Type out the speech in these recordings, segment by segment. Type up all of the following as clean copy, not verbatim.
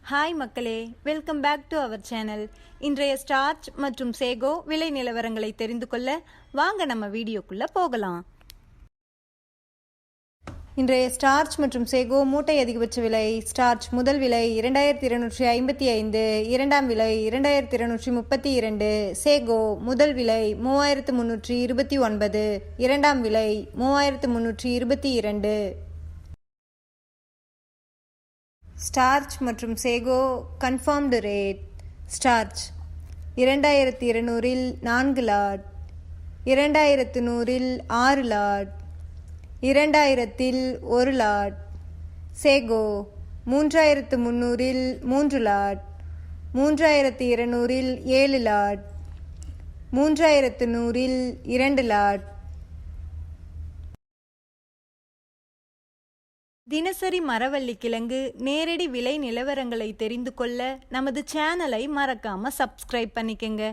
Hi மக்களே, welcome back to our channel. இன்றைய starch மற்றும் சேகோ விலை நிலவரங்களை தெரிந்து கொள்ள வாங்க நம்ம வீடியோக்குள்ள போகலாம். இன்றைய ஸ்டார்ச் மற்றும் சேகோ மூட்டை அதிகபட்ச விலை: ஸ்டார்ச் முதல் விலை 2255, இரண்டாம் விலை 2232, சேகோ முதல் விலை 3329, இரண்டாம் விலை 3322. ஸ்டார்ச் மற்றும் sago confirmed rate: starch 2200 4 lot, 2100 6 lot, 2000 1 lot. Sago 3300 3 lot, 3200 7 lot, 3100 2 lot. தினசரி மரவள்ளி கிழங்கு நேரடி விலை நிலவரங்களை தெரிந்து கொள்ள நமது சேனலை மறக்காம சப்ஸ்கிரைப் பண்ணிக்கங்க.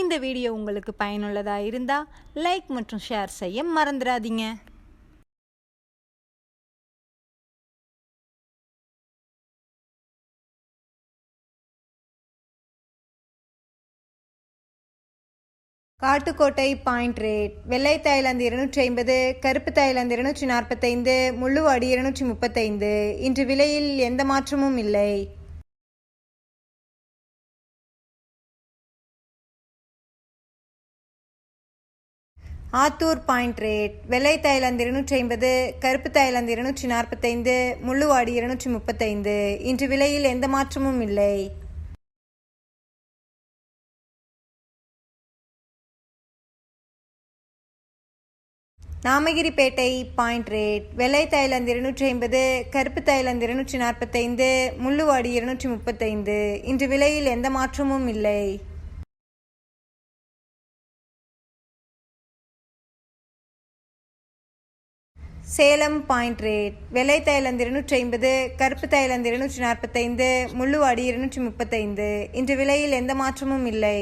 இந்த வீடியோ உங்களுக்கு பயனுள்ளதா இருந்தா லைக் மற்றும் ஷேர் செய்ய மறந்துடாதீங்க. காட்டுக்கோட்டை பாயிண்ட் ரேட்: வெள்ளை தாய்லாந்து 250, கருப்பு தாய்லாந்து 245, முள்ளுவாடி 235. இன்று விலையில் எந்த மாற்றமும் இல்லை. ஆத்தூர் பாயிண்ட் ரேட்: வெள்ளை தாய்லாந்து 250, கருப்பு தாய்லாந்து 245, முள்ளுவாடி 235. இன்று விலையில் எந்த மாற்றமும் இல்லை. நாமகிரிப்பேட்டை பாயிண்ட் ரேட்: வெள்ளை தாய்லாந்து 250, கருப்பு தாய்லாந்து 245, முள்ளுவாடி 235. இன்று விலையில் எந்த மாற்றமும் இல்லை. சேலம் பாயிண்ட் ரேட்: வெள்ளை தாய்லாந்து 250, கருப்பு தாய்லாந்து 245, முள்ளுவாடி 235. இன்று விலையில் எந்த மாற்றமும் இல்லை.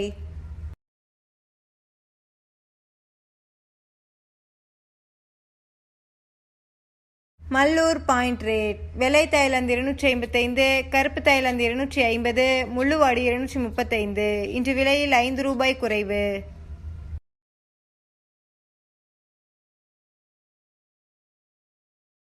மல்லூர் பாயிண்ட் ரேட்: வெள்ளை தாய்லாந்து 255, கருப்பு தாய்லாந்து 250, முள்ளுவாடி 235. இன்று விலையில் 5 ரூபாய் குறைவு.